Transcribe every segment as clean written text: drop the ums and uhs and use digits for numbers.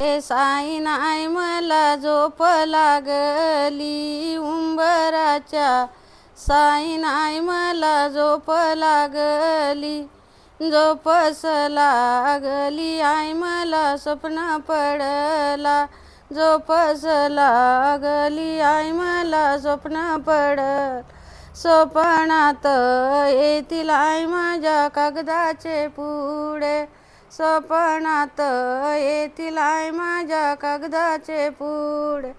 साई नाही मला झोप लागली उंबराच्या, साई नाही मला झोप लागली, झोपस लागली आई मला स्वप्न पडला, झोपस लागली आई मला स्वप्न पडल, स्वप्नात येतील आई माझ्या कागदाचे पुडे, स्वप्नात येतील आई माझ्या कागदाचे पुडे,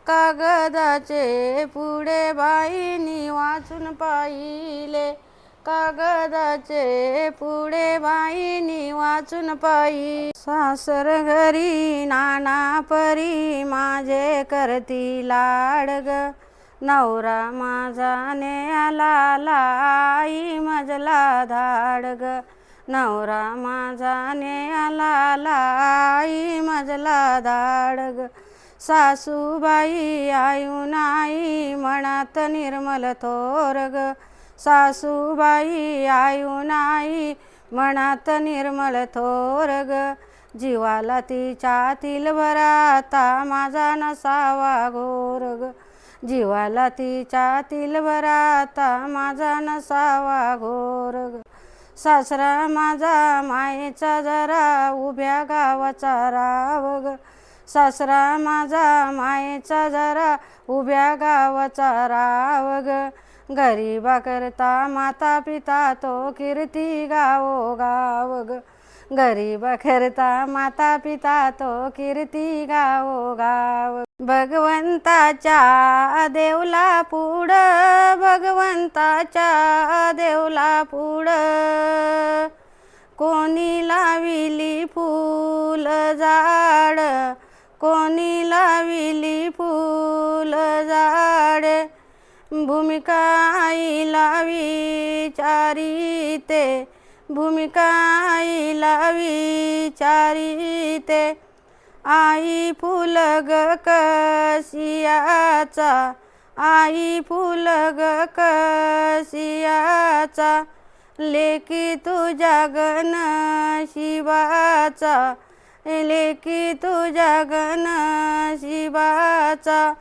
कागदाचे पुडे बाईंनी वाचून पाहिले, कागदाचे पुडे बाईंनी वाचून पाहिले, सासर घरी नाना परी माझे करती लाड ग, नवरा माझा न्यायाला आई मजला धाड ग, नवरा माझा न्यायाला आई मजला धाड ग, सासूबाई आयु नाही मनात निर्मल थोर ग, सासूबाई आयु नाही मनात निर्मल थोर ग, जीवाला तिच्यातील भराता माझा नसावा घोर ग, जीवाला तिच्यातील भराता माझा नसावा घोर ग, सासरा माझा मायेचा जरा उभ्या गावाचा राव ग, सासरा माझा मायेचा जरा उभ्या गावाचा राव ग, गरीबा करता माता पिता तो कीर्ती गावो गाव ग, गरीबा करता माता पिता तो कीर्ती गावो गाव, भगवंताच्या देवला पुढ, भगवंताच्या देवला पुढ, कोणी लाविली फूल झाड, कोणी लाविली फूल झाड, भूमिका आईला विचारिते, भूमिका आईला विचारिते, आई फुल ग कसियाचा, आई फुल ग कसियाचा, लेकी तुझ्या गण शिवाचा, लेकी तुझ्या गण शिवाचा,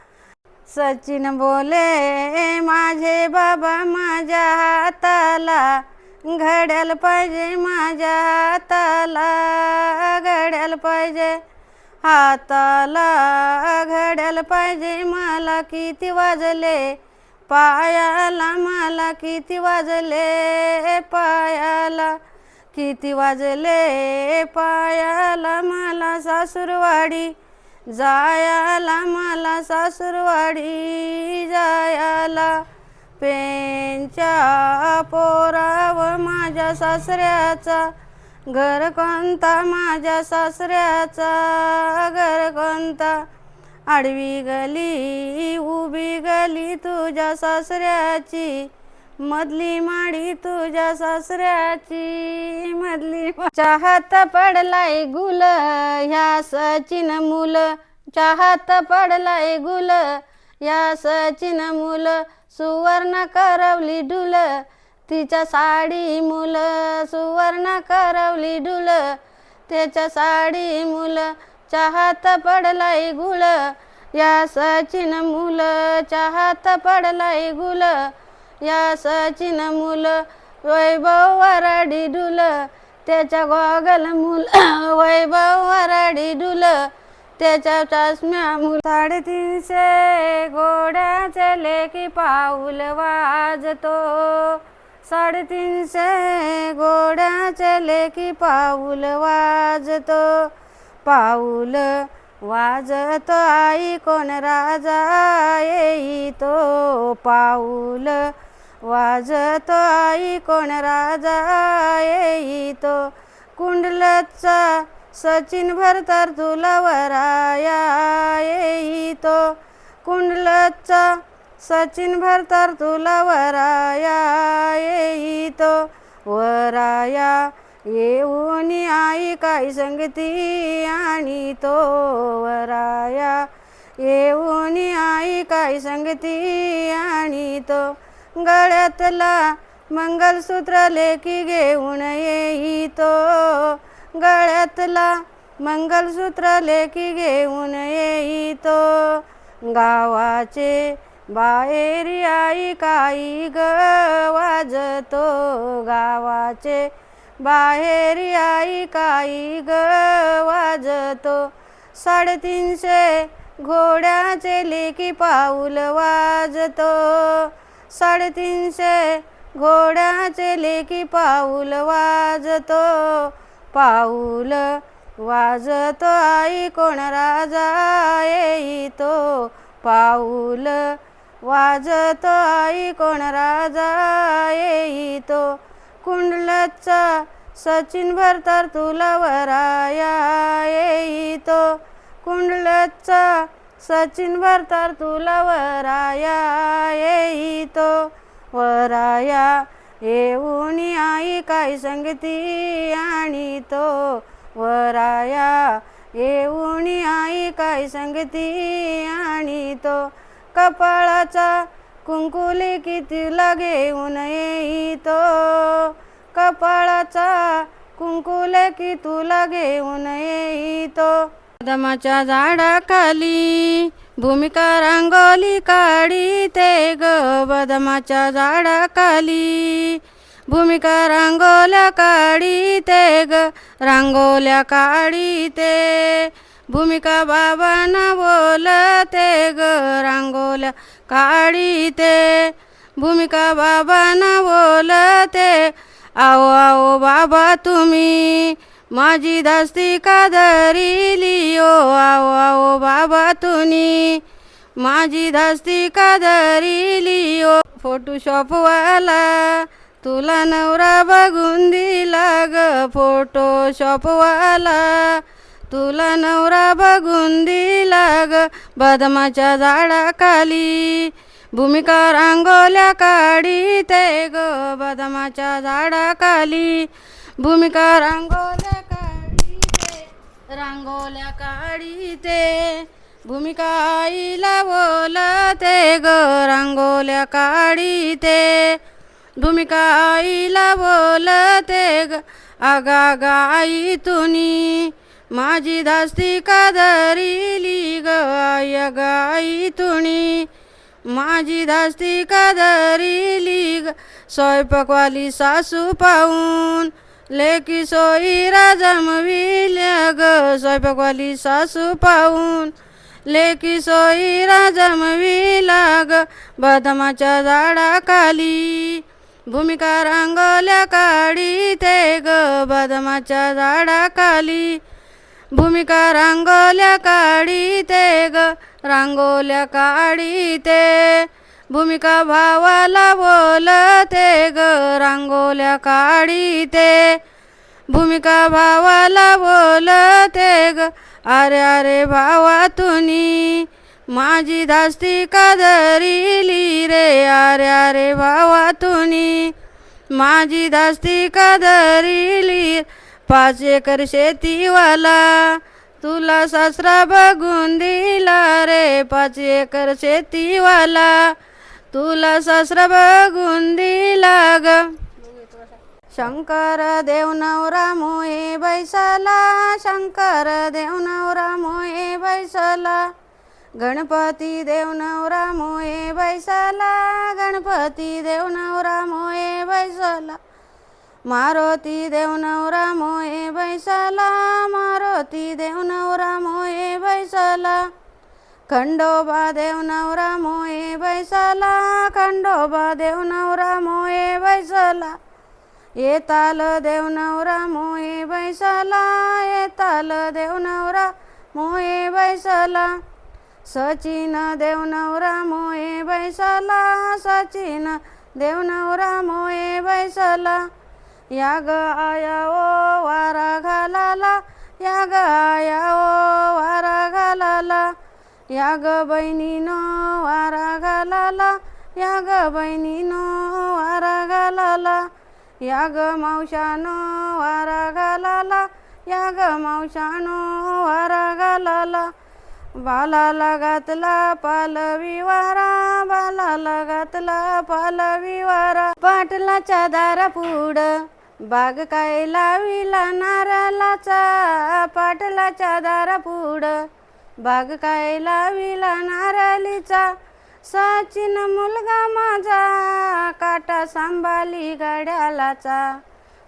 सचिन बोले माझे बाबा माझ्या हाताला, घड्याल पाहिजे माझ्या हाताला, घड्याल पाहिजे हाताला, घड्याल पाहिजे मला किती वाजले पायाला, मला किती वाजले पायाला, किती वाजले पायाला, मला सासूरवाडी जायाला, मला सासूरवाडी जायाला, पेंच्या पोराव माझ्या सासऱ्याचा, घर कोणता माझ्या सासऱ्याचा, घर कोणता, आडवी गली उभी गली तुझ्या सासऱ्याची, मधली माडी तुझ्या सासऱ्याची, मधली चाहत पडलाय गुल ह्या सचिन मुल, चाहत पडलाय गुल या सचिन मुल, सुवर्ण करवली डुल तिच्या साडी मुल, सुवर्ण करवली डुल त्याच्या साडी मुल, चाहत पडलाय गुल या सचिन मुल, चाहत पडलाय गुल या सचिन मुल, वैभव वराडी डुल त्याच्या गॉगल मुल, वैभव वराडी डुल त्याच्या चष्म्या मुल, 350 घोड्याचे लेकी पाऊल वाजतो, 350 घोड्याचे लेकी पाऊल वाजतो, पाऊल वाजतो आई कोण राजा येईतो, पाऊल वाजतो आई कोण राजा येईतो, कुंडलचा सचिन भरतर तुला वराया येईतो, कुंडलचा सचिन भरतर तुला वराया येईतो, वराया येऊन आई काय संगती आणि तो, वराया येऊन आई काय संगती आणि तो, गळ्यातला मंगलसूत्र लेकी घेऊन येईतो, गळ्यातला मंगलसूत्र लेकी घेऊन येईतो गावाचे बाहेरी आई काही ग वाजतो गावाचे बाहेरी आई काही ग वाजतो 350 घोड्याचे लेकी पाऊल वाजतो 350 घोड्याचे लेकी पाऊल वाजतो पाऊल वाजतो आई कोण राजा येईतो पाऊल वाजतो आई कोण राजा येईतो कुंडलचा सचिन भरतर तुला वराया येईतो कुंडलचा सचिन भरतर तुला वराया येईतो वराया येऊन आई काय संगती आणीतो वराया येऊन आई काय संगती आणीतो कपाळाचा कुंकुले की तुला घेऊन येईतो कपाळाचा कुंकुले की तुला घेऊन येईतो बदामाच्या झाडाखाली भूमिका रांगोली काढीते ग बदामाच्या झाडाखाली भूमिका रांगोल्या काढीते ग रांगोल्या काढीते भूमिका बाबांना बोलते ग रांगोल्या काढीते भूमिका बाबांना बोलते आओ आओ बाबा तुम्ही माझी धास्ती का धरिली ओ आओ आओ बाबा तुम्ही माझी धास्ती का धरिली ओ फोटोशॉपवाला तुला नवरा बघून दिला ग फोटोशॉपवाला तुला नवरा बघून दिला ग बदामाच्या झाडाखाली भूमिका रांगोल्या काढीते ग बदामाच्या झाडाखाली भूमिका रांगोल्या काढीते रांगोल्या काढीते भूमिका आईला बोलते ग रांगोल्या काढीते भूमिका आईला बोलते ग आगा गा आई तुनी माझी धास्ती का धरिली ग आय ग आई तुनी माझी धास्ती का धरिली ग स्वयंपाकवाली सासू पाहून लेकी सोयीरा जमविल्या ग स्वयंपाकवाली सासू पाहून लेकी सोयीरा जमविला ग बदामाच्या झाडाखाली भूमिका रांगोल्या काढीते ग बदामाच्या झाडाखाली भूमिका रांगोल्या काढीते ग रांगोल्या काढीते भूमिका भावाला बोलते ग रांगोल्या काढीते भूमिका भावाला बोलते ग अरे अरे भावा तुनी माझी धास्ती का धरिली रे अरे अरे भावा तुनी माझी धास्ती का धरिली 5 एकर शेतीवाला तुला सासरा बघून दिला रे 5 एकर शेतीवाला तुला सासरा बघून दिला ग शंकर देव नवरा मोहे बैसाला शंकर देव नवरा मोहे बैसाला गणपती देव नवरा मोहे बैसाला गणपती देव नवरा मोहे बैसाला मारुती देव नवरा मोहे बैसाला मारुती देव नवरा मोहे बैसाला खंडोबा देव नवरा मोहे बैसाला खंडोबा देव नवरा मोहे बैसाला येताल देव नवरा मोहे बैसाला येताल देव नवरा मोहे बैसाला सचिन देव नवरा मोहे बैसाला सचिन देव नवरा मोहे बैसाला या ग आया ओ वारा घालाला या ग आया ओ वारा घालाला या ग बहिणीनो वारा घालाला या ग बहिणीनो वारा घालाला या ग मावशानो वारा घालाला या ग मावशानो वारा घालाला बालाला घातला पालवी वारा बालाला घातला पालवी वारा पाटलाच्या दारा पुढं बाग काय लाविला नारळाचा पाटलाच्या दारापुढं, बाग काय लाविला नारळीचा सचिन मुलगा माझा काटा सांभाळी घड्याळाचा,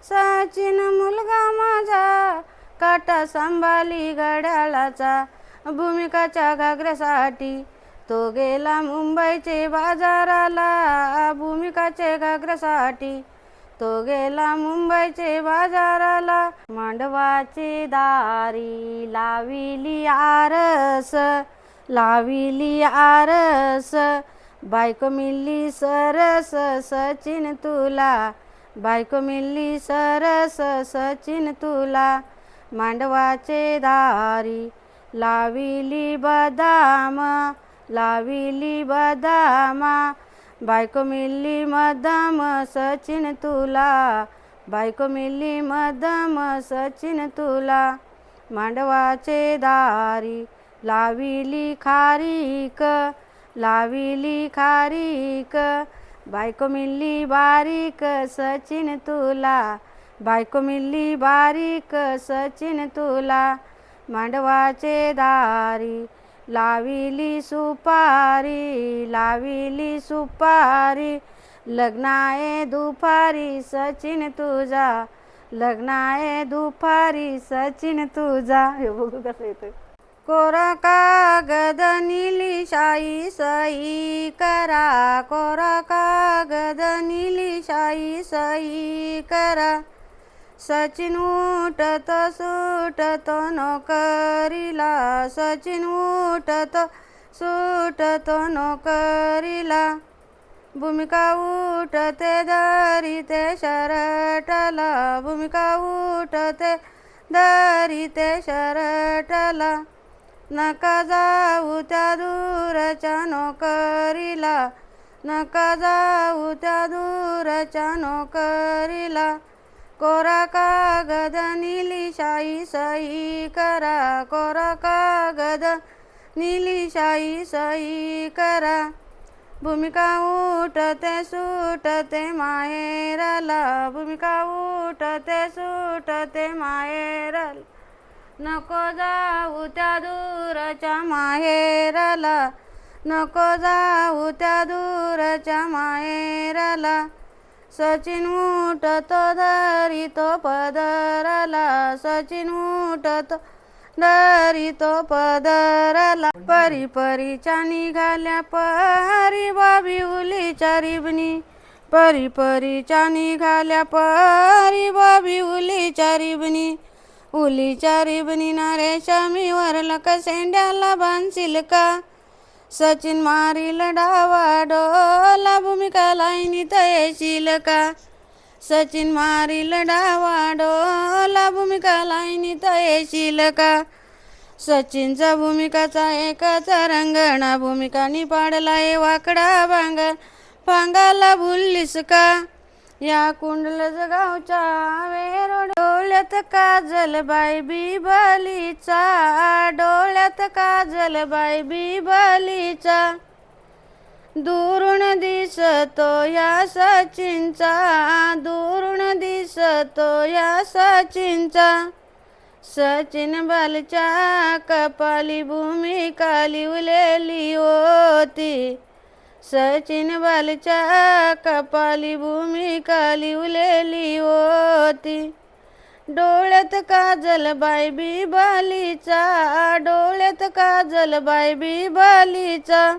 सचिन मुलगा माझा काटा सांभाळी घड्याळाचा. भूमिकाच्या घागऱ्यासाठी तो गेला मुंबईचे बाजाराला, भूमिकाचे घागऱ्यासाठी तो गेला मुंबईचे बाजाराला. मांडवाची दारी लाविली आरस, लाविली आरस बायको मिली सरस सचिन तुला, बायको मिली सरस सचिन तुला. मांडवाचे दारी लाविली बदाम, लाविली बदाम बायको मिली मदाम सचिन तुला, बायको मिली मदाम सचिन तुला. मांडवाचे दारी लाविली खारीक, लाविली खारीक बायको मिली बारीक सचिन तुला, बायको मिली बारीक सचिन तुला. मांडवाचे दारी लाविली सुपारी, लाविली सुपारी लग्नाए दुपारी सचिन तुझा, लग्नाए दुपारी सचिन तुझा. हे बघू कसं येतं. कोरा कागद निली शाई सई करा, कोरा कागद निली शाई सई करा. सचिन उठत सुटतो नोकरीला, सचिन उठत सुटतो नोकरीला. भूमिका उठते धरिते शरटला, भूमिका उठते धरिते शरटला. नका जाऊ त्या दूरच्या नोकरीला, नका जाऊ त्या दूरच्या नोकरीला. कोरा कागद निली शाई सई करा, कोरा कागद निली शाई सई करा. भूमिका उठते सुटते माहेराला, भूमिका उठते सुटते माहेराला. नको जाऊ त्या दूरच्या माहेराला, नको जाऊ त्या दूरच्या माहेराला. सचिन उठतो धरितो पदराला, सचिन उठतो धरितो पदराला. परी परीच्या निघाल्या परी बाबी उलीच्या रिबणी, परी परीच्या निघाल्या परी बाबी उलीच्या रिबणी. उलीच्या रिबणी ना रेशमीवर लकसेंड्याला बांधशील का. सचिन मारील डावा डोला भूमिका लाईनीत येशील का, सचिन मारील डावा डोला भूमिका लाईनीत येशील का. सचिनचा भूमिकाचा एकच रंगणा, भूमिकानी पाडलाय वाकडा भांगा, भांगाला भुललीस का. या कुंडलज गावच्या वेरोड डोळ्यात काजल बाई बिबलीचा, डोळ्यात काजल बाई बिबलीचा. दुरून दिसतो या सचिनचा, दुरून दिसतो या सचिनचा. सचिन बालच्या कपाली भूमिका लिवलेली होती, सचिन बालच्या कपाली भूमिका लिवलेली होती. डोळ्यात काजल बाई बिबलीचा, डोळ्यात काजल बाई बिबलीचा.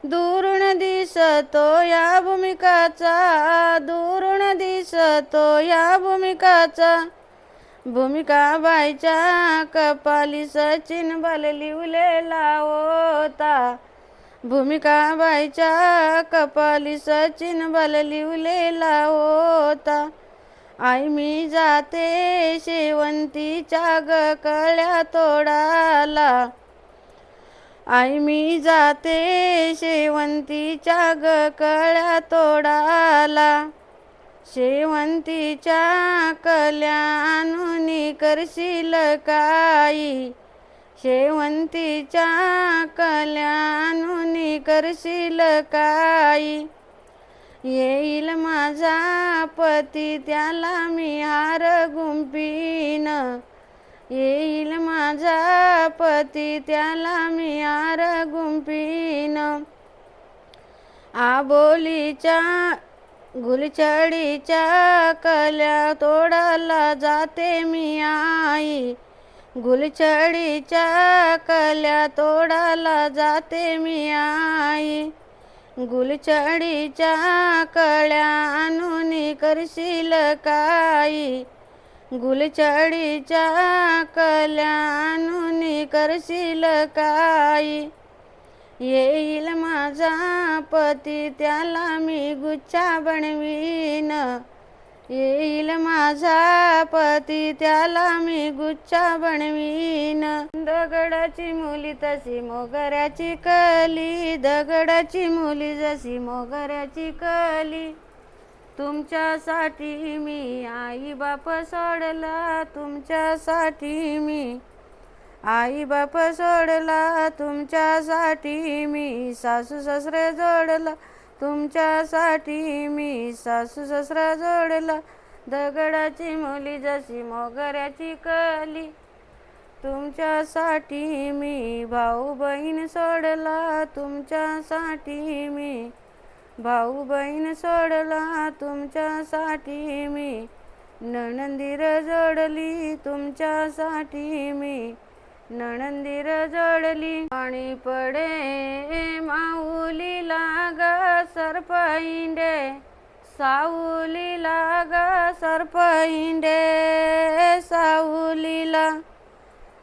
दुरून दिसतो या भूमिकाचा, दुरून दिसतो या भूमिकाचा. भूमिका बाईच्या कपाली सचिन बाल लिवलेला होता, भूमिका बाईच्या कपाली सचिन बाल लिवलेला होता. आई मी जाते शेवंतीच्या ग कळ्या तोडाला, आई मी जाते शेवंतीच्या ग कळ्या तोडाला. शेवंतीच्या कल्या आणून करशील काही, शेवंतीच्या कल्या आणून करशील काही. येईल माझा पती त्याला मी हार गुंफीन, येईल माझा पती त्याला मी हार गुंफीन. आबोलीच्या गुलछडीच्या कल्या तोडाला जाते मी आई, गुलछडीच्या कल्या तोडाला जाते मी आई. गुलछडीच्या कळ्या आणून करशील काही, गुलछडीच्या कल्या आणून करशील काही. येईल माझा पती त्याला मी गुच्छा बनवीन, येईल माझा पती त्याला मी गुच्छा बनवीन. दगडाची मुली तशी मोगऱ्याची कली, दगडाची मुली जशी मोगऱ्याची कली. तुमच्यासाठी मी आई बाप सोडला, तुमच्यासाठी मी आई बाप सोडला, तुमच्यासाठी मी सासू सासरे जोडला, तुमच्यासाठी मी सासू सासरा जोडला. दगडाची मुली जशी मोगऱ्याची कली, तुमच्यासाठी मी भाऊ बहीण सोडला, तुमच्यासाठी मी भाऊ बहीण सोडला, तुमच्यासाठी मी नणंदीर जोडली, तुमच्यासाठी मी नणंदीर जोडली. पाणी पडे माऊलीला ग सरपैंडे, सावलीला ग सरपैंडे, सावलीला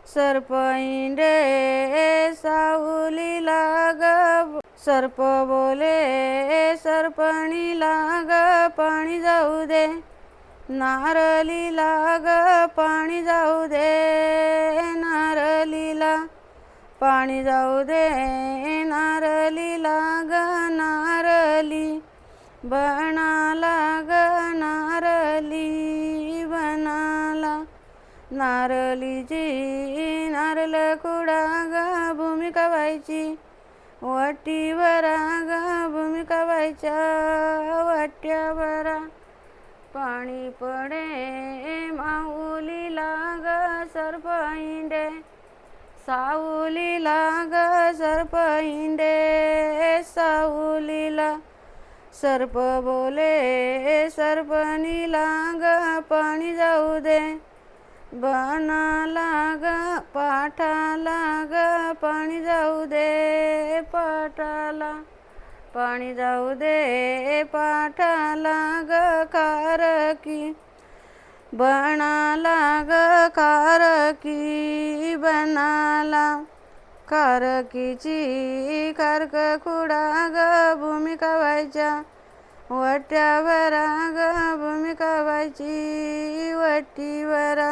सरपैंडे सावलीला ग. सर्प बोले सरपणीला ग पाणी जाऊ दे, नारलीला ग पाणी जाऊ दे, नारलीला पाणी जाऊ दे, नारलीला ग. नारली बनाला ग, नारली बनाला. नारलीची नारळ कुडा ग भूमिका व्हायची, वटीवरा ग भूमिका व्हायच्या वाट्यावरा. पाणी पडे माऊलीला ग सरपैंडे, सावलीला ग सरपैंडे, सावलीला. सर्प बोले सरपणीला ग पाणी जाऊ दे, बनाला ग पाठाला ग पाणी जाऊ दे, पाठाला पाणी जाऊ दे, पाठाला ग. कारकी बनाला ग, कारकी बनाला. कारकीची कारक खुडा ग भूमिका व्हायच्या, वट्यावरा ग भूमिका व्हायची वटीवरा.